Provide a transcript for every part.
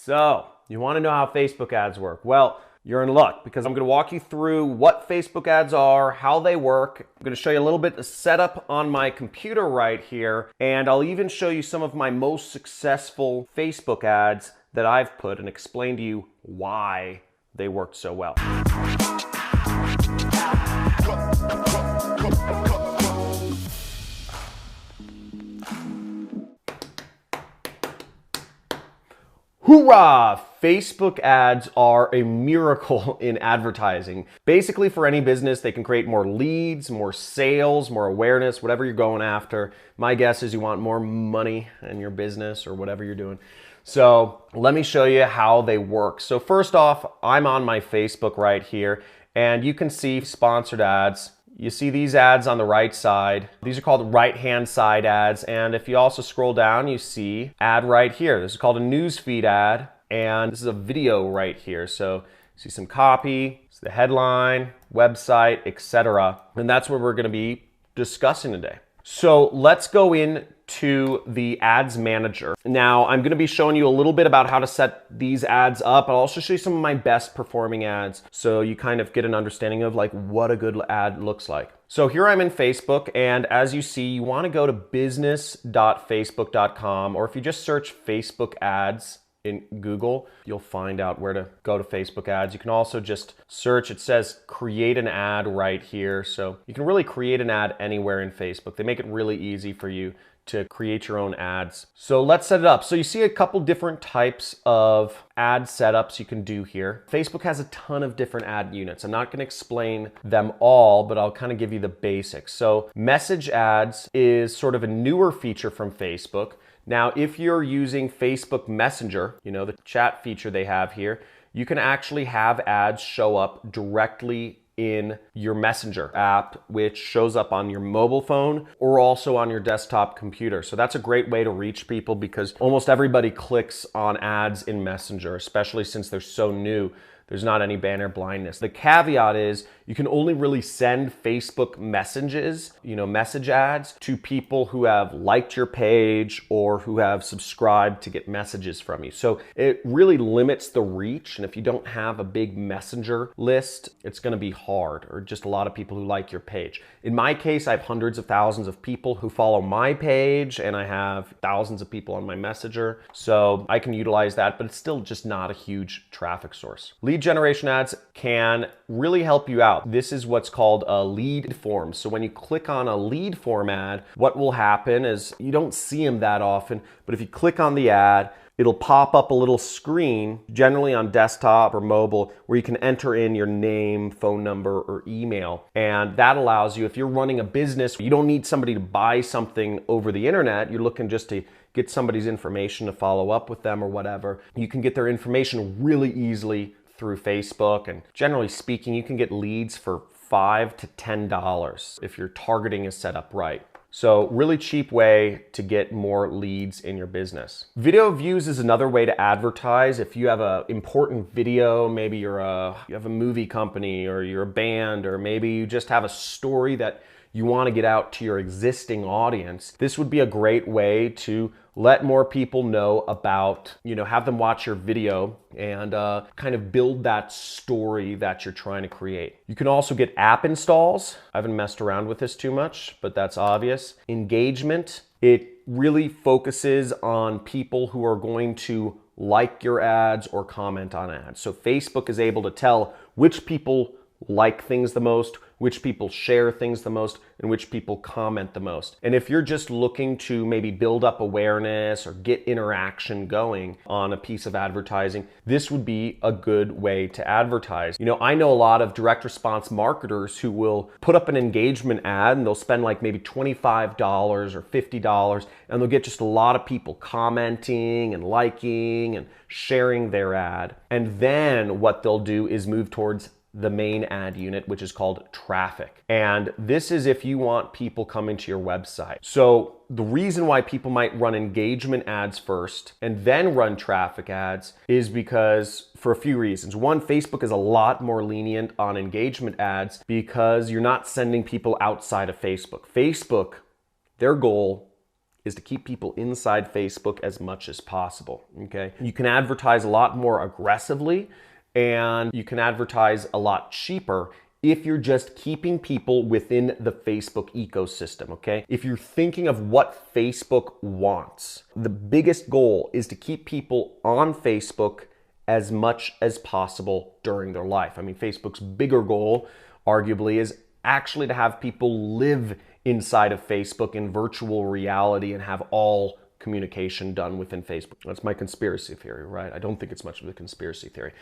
So, you want to know how Facebook ads work? Well, you're in luck because I'm going to walk you through what Facebook ads are, how they work. I'm going to show you a little bit of setup on my computer right here, and I'll even show you some of my most successful Facebook ads that I've put and explain to you why they worked so well. Hoorah! Facebook ads are a miracle in advertising. Basically, for any business, they can create more leads, more sales, more awareness, whatever you're going after. My guess is you want more money in your business or whatever you're doing. So let me show you how they work. So first off, I'm on my Facebook right here, and you can see sponsored ads. You see these ads on the right side. These are called right-hand side ads. And if you also scroll down, you see ad right here. This is called a newsfeed ad. And this is a video right here. So you see some copy, it's the headline, website, etc. And that's what we're going to be discussing today. So let's go into the ads manager. Now I'm going to be showing you a little bit about how to set these ads up. I'll also show you some of my best performing ads so you kind of get an understanding of like what a good ad looks like. So here I'm in Facebook, and as you see, you want to go to business.facebook.com, or if you just search Facebook ads in Google, you'll find out where to go to Facebook ads. You can also just search, it says create an ad right here. So you can really create an ad anywhere in Facebook. They make it really easy for you to create your own ads. So let's set it up. So you see a couple different types of ad setups you can do here. Facebook has a ton of different ad units. I'm not going to explain them all, but I'll kind of give you the basics. So message ads is sort of a newer feature from Facebook. Now, if you're using Facebook Messenger, you know, the chat feature they have here, you can actually have ads show up directly in your Messenger app, which shows up on your mobile phone or also on your desktop computer. So that's a great way to reach people because almost everybody clicks on ads in Messenger, especially since they're so new. There's not any banner blindness. The caveat is you can only really send Facebook messages, message ads to people who have liked your page or who have subscribed to get messages from you. So it really limits the reach. And if you don't have a big messenger list, it's going to be hard, or just a lot of people who like your page. In my case, I have hundreds of thousands of people who follow my page, and I have thousands of people on my messenger. So I can utilize that, but it's still just not a huge traffic source. Lead generation ads can really help you out. This is what's called a lead form. So when you click on a lead form ad, what will happen is you don't see them that often, but if you click on the ad, it'll pop up a little screen, generally on desktop or mobile, where you can enter in your name, phone number, or email. And that allows you, if you're running a business, you don't need somebody to buy something over the internet. You're looking just to get somebody's information to follow up with them or whatever. You can get their information really easily through Facebook. And generally speaking, you can get leads for $5 to $10 if your targeting is set up right. So really cheap way to get more leads in your business. Video views is another way to advertise. If you have an important video, maybe you have a movie company, or you're a band, or maybe you just have a story that you want to get out to your existing audience, this would be a great way to let more people know about, have them watch your video and kind of build that story that you're trying to create. You can also get app installs. I haven't messed around with this too much, but that's obvious. Engagement, it really focuses on people who are going to like your ads or comment on ads. So Facebook is able to tell which people like things the most, which people share things the most, and which people comment the most. And if you're just looking to maybe build up awareness or get interaction going on a piece of advertising, this would be a good way to advertise. I know a lot of direct response marketers who will put up an engagement ad and they'll spend like maybe $25 or $50, and they'll get just a lot of people commenting and liking and sharing their ad. And then what they'll do is move towards the main ad unit, which is called traffic. And this is if you want people coming to your website. So the reason why people might run engagement ads first and then run traffic ads is because for a few reasons. One, Facebook is a lot more lenient on engagement ads because you're not sending people outside of Facebook. Facebook, their goal is to keep people inside Facebook as much as possible, okay? You can advertise a lot more aggressively and you can advertise a lot cheaper if you're just keeping people within the Facebook ecosystem, okay? If you're thinking of what Facebook wants, the biggest goal is to keep people on Facebook as much as possible during their life. I mean, Facebook's bigger goal, arguably, is actually to have people live inside of Facebook in virtual reality and have all communication done within Facebook. That's my conspiracy theory, right? I don't think it's much of a conspiracy theory.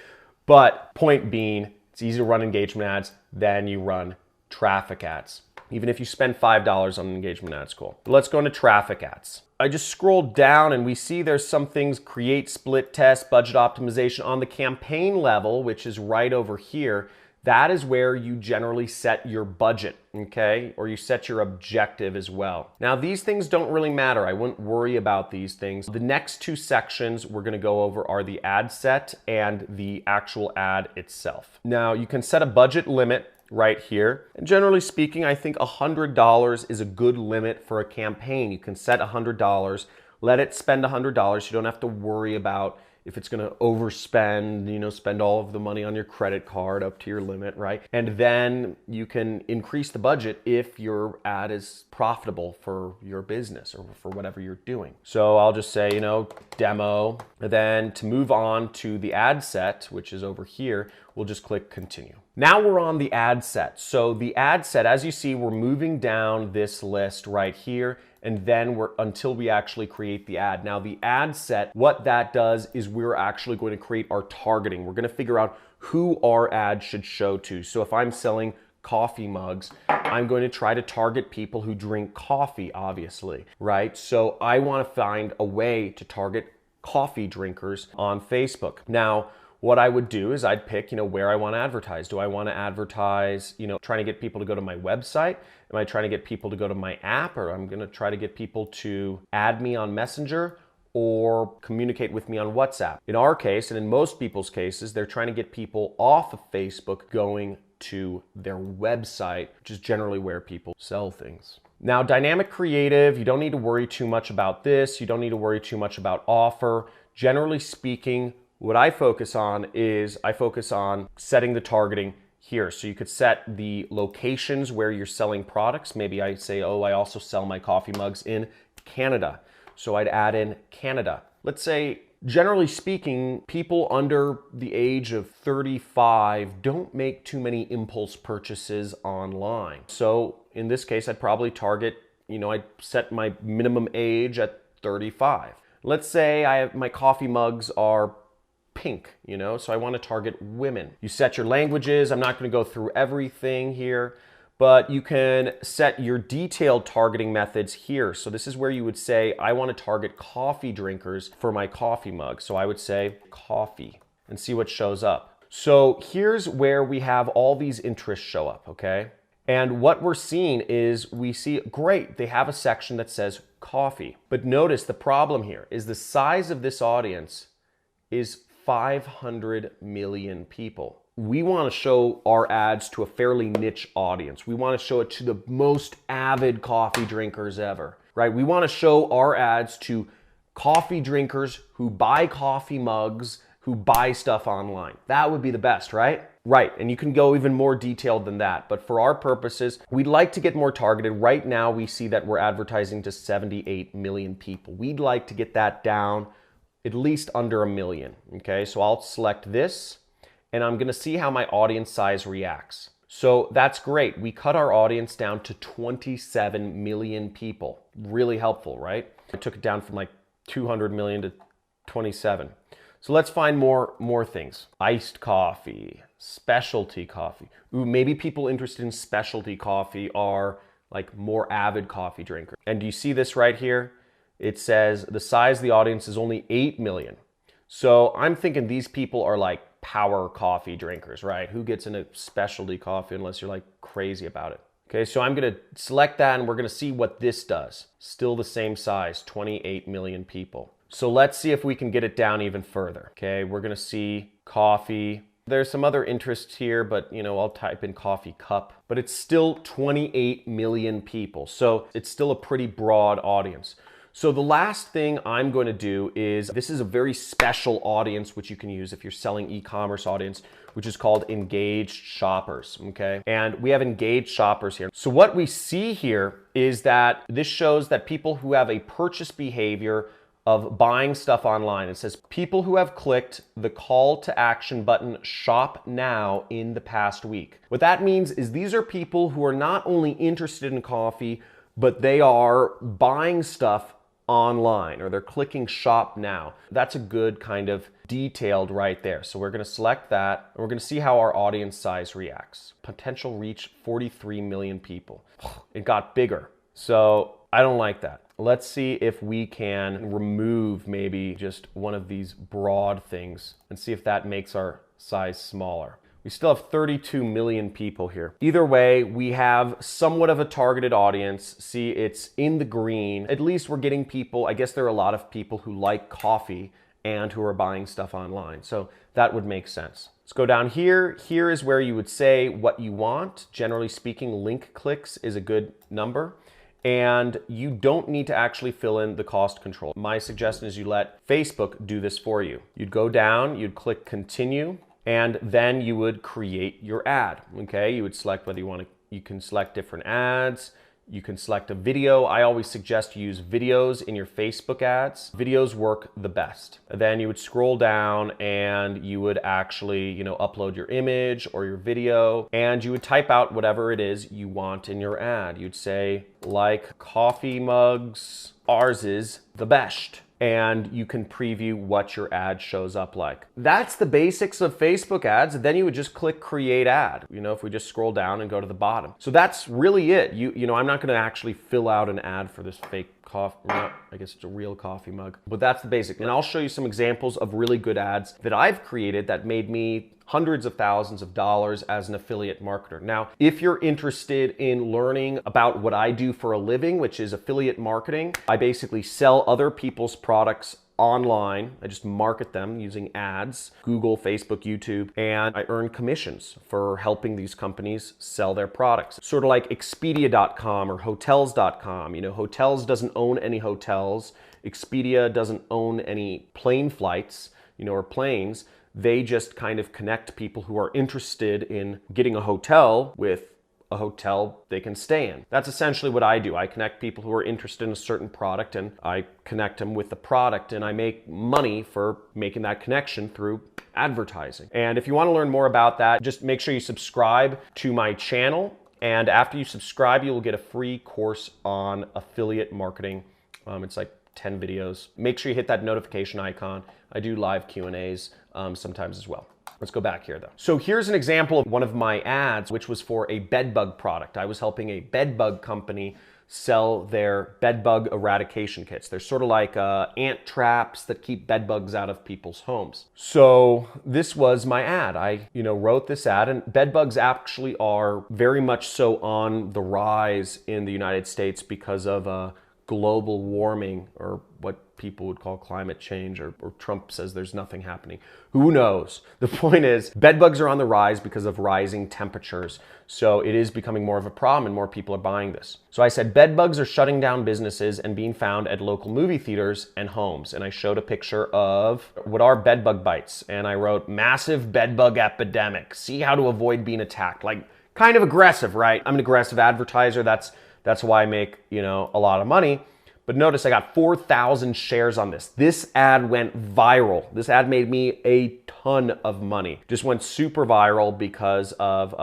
But point being, it's easy to run engagement ads than you run traffic ads. Even if you spend $5 on an engagement ad, it's cool. But let's go into traffic ads. I just scrolled down and we see there's some things: create, split test, budget optimization. On the campaign level, which is right over here, that is where you generally set your budget, okay? Or you set your objective as well. Now, these things don't really matter. I wouldn't worry about these things. The next two sections we're gonna go over are the ad set and the actual ad itself. Now, you can set a budget limit right here. And generally speaking, I think $100 is a good limit for a campaign. You can set $100, let it spend $100. You don't have to worry about if it's gonna overspend, you know, spend all of the money on your credit card up to your limit, right? And then you can increase the budget if your ad is profitable for your business or for whatever you're doing. So I'll just say, you know, demo. And then to move on to the ad set, which is over here, we'll just click continue. Now we're on the ad set. So the ad set, as you see, we're moving down this list right here, and then until we actually create the ad. Now the ad set, what that does is we're actually going to create our targeting. We're going to figure out who our ad should show to. So if I'm selling coffee mugs, I'm going to try to target people who drink coffee, obviously, right? So I want to find a way to target coffee drinkers on Facebook. Now, what I would do is I'd pick, you know, where I want to advertise. Do I want to advertise, you know, trying to get people to go to my website? Am I trying to get people to go to my app? Or I'm going to try to get people to add me on Messenger or communicate with me on WhatsApp? In our case, and in most people's cases, they're trying to get people off of Facebook going to their website, which is generally where people sell things. Now, dynamic creative, you don't need to worry too much about this. You don't need to worry too much about offer. Generally speaking, what I focus on is I focus on setting the targeting here. So you could set the locations where you're selling products. Maybe I say, oh, I also sell my coffee mugs in Canada. So I'd add in Canada. Let's say, generally speaking, people under the age of 35 don't make too many impulse purchases online. So in this case, I'd probably target, you know, I'd set my minimum age at 35. Let's say my coffee mugs are pink, you know, so I want to target women. You set your languages. I'm not going to go through everything here, but you can set your detailed targeting methods here. So this is where you would say, I want to target coffee drinkers for my coffee mug. So I would say coffee and see what shows up. So here's where we have all these interests show up, okay? And what we're seeing is we see, great, they have a section that says coffee. But notice the problem here is the size of this audience is 500 million people. We want to show our ads to a fairly niche audience. We want to show it to the most avid coffee drinkers ever, right? We want to show our ads to coffee drinkers who buy coffee mugs, who buy stuff online. That would be the best, right? Right, and you can go even more detailed than that. But for our purposes, we'd like to get more targeted. Right now, we see that we're advertising to 78 million people. We'd like to get that down at least under 1 million, okay? So I'll select this, and I'm gonna see how my audience size reacts. So that's great. We cut our audience down to 27 million people. Really helpful, right? I took it down from like 200 million to 27. So let's find more things. Iced coffee, specialty coffee. Ooh, maybe people interested in specialty coffee are like more avid coffee drinkers. And do you see this right here? It says the size of the audience is only 8 million. So I'm thinking these people are like power coffee drinkers, right? Who gets into specialty coffee unless you're like crazy about it? Okay, so I'm gonna select that and we're gonna see what this does. Still the same size, 28 million people. So let's see if we can get it down even further. Okay, we're gonna see coffee. There's some other interests here, but you know, I'll type in coffee cup, but it's still 28 million people. So it's still a pretty broad audience. So the last thing I'm going to do is, this is a very special audience which you can use if you're selling e-commerce audience, which is called engaged shoppers, okay? And we have engaged shoppers here. So what we see here is that this shows that people who have a purchase behavior of buying stuff online. It says people who have clicked the call to action button shop now in the past week. What that means is these are people who are not only interested in coffee, but they are buying stuff online, or they're clicking shop now. That's a good kind of detailed right there. So we're going to select that, and we're going to see how our audience size reacts. Potential reach 43 million people. It got bigger. So I don't like that. Let's see if we can remove maybe just one of these broad things and see if that makes our size smaller. We still have 32 million people here. Either way, we have somewhat of a targeted audience. See, it's in the green. At least we're getting people, I guess there are a lot of people who like coffee and who are buying stuff online. So that would make sense. Let's go down here. Here is where you would say what you want. Generally speaking, link clicks is a good number. And you don't need to actually fill in the cost control. My suggestion is you let Facebook do this for you. You'd go down, you'd click continue, and then you would create your ad, okay? You would select whether you want to, you can select different ads, you can select a video. I always suggest you use videos in your Facebook ads. Videos work the best. Then you would scroll down and you would actually, upload your image or your video, and you would type out whatever it is you want in your ad. You'd say, like coffee mugs, ours is the best. And you can preview what your ad shows up like. That's the basics of Facebook ads. Then you would just click create ad. If we just scroll down and go to the bottom. So that's really it. I'm not going to actually fill out an ad for this fake coffee. No, I guess it's a real coffee mug. But that's the basic. And I'll show you some examples of really good ads that I've created that made me hundreds of thousands of dollars as an affiliate marketer. Now, if you're interested in learning about what I do for a living, which is affiliate marketing, I basically sell other people's products online. I just market them using ads, Google, Facebook, YouTube, and I earn commissions for helping these companies sell their products. Sort of like Expedia.com or Hotels.com. Hotels doesn't own any hotels. Expedia doesn't own any plane flights, or planes. They just kind of connect people who are interested in getting a hotel with a hotel they can stay in. That's essentially what I do. I connect people who are interested in a certain product, and I connect them with the product, and I make money for making that connection through advertising. And if you want to learn more about that, just make sure you subscribe to my channel. And after you subscribe, you will get a free course on affiliate marketing. It's like 10 videos. Make sure you hit that notification icon. I do live Q&As sometimes as well. Let's go back here though. So here's an example of one of my ads, which was for a bed bug product. I was helping a bed bug company sell their bed bug eradication kits. They're sort of like ant traps that keep bed bugs out of people's homes. So this was my ad. I, wrote this ad, and bed bugs actually are very much so on the rise in the United States because of global warming, or what people would call climate change, or Trump says there's nothing happening. Who knows? The point is, bed bugs are on the rise because of rising temperatures. So it is becoming more of a problem, and more people are buying this. So I said, bed bugs are shutting down businesses and being found at local movie theaters and homes. And I showed a picture of what are bed bug bites. And I wrote, massive bed bug epidemic. See how to avoid being attacked. Like, kind of aggressive, right? I'm an aggressive advertiser. That's why I make, a lot of money. But notice I got 4,000 shares on this. This ad went viral. This ad made me a ton of money. Just went super viral because of,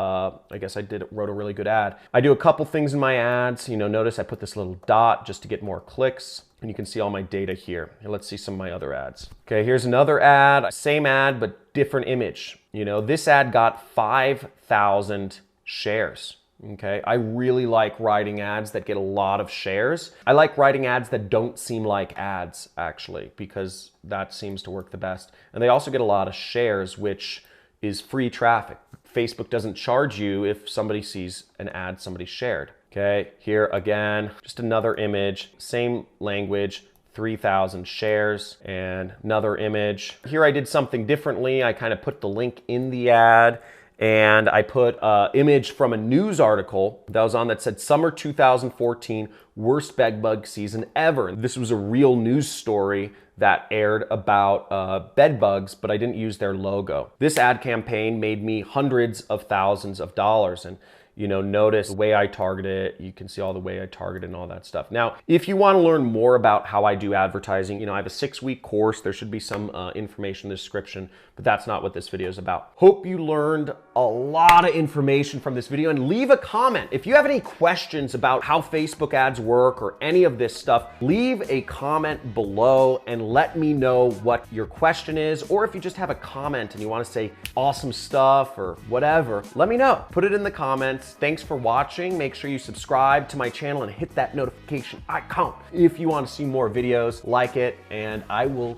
I guess I wrote a really good ad. I do a couple things in my ads. Notice I put this little dot just to get more clicks. And you can see all my data here. And let's see some of my other ads. Okay, here's another ad. Same ad, but different image. This ad got 5,000 shares. Okay, I really like writing ads that get a lot of shares. I like writing ads that don't seem like ads, actually, because that seems to work the best. And they also get a lot of shares, which is free traffic. Facebook doesn't charge you if somebody sees an ad somebody shared. Okay, here again, just another image, same language, 3,000 shares, and another image. Here I did something differently. I kind of put the link in the ad, and I put an image from a news article that was on that said summer 2014 worst bedbug season ever. This was a real news story that aired about bed bugs, but I didn't use their logo. This ad campaign made me hundreds of thousands of dollars, and notice the way I target it. You can see all the way I target it and all that stuff. Now, if you want to learn more about how I do advertising, I have a 6-week course. There should be some information in the description, but that's not what this video is about. Hope you learned a lot of information from this video, and leave a comment. If you have any questions about how Facebook ads work or any of this stuff, leave a comment below and let me know what your question is, or if you just have a comment and you want to say awesome stuff or whatever, let me know. Put it in the comments. Thanks for watching. Make sure you subscribe to my channel and hit that notification icon if you want to see more videos like it, and I will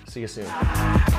see you soon.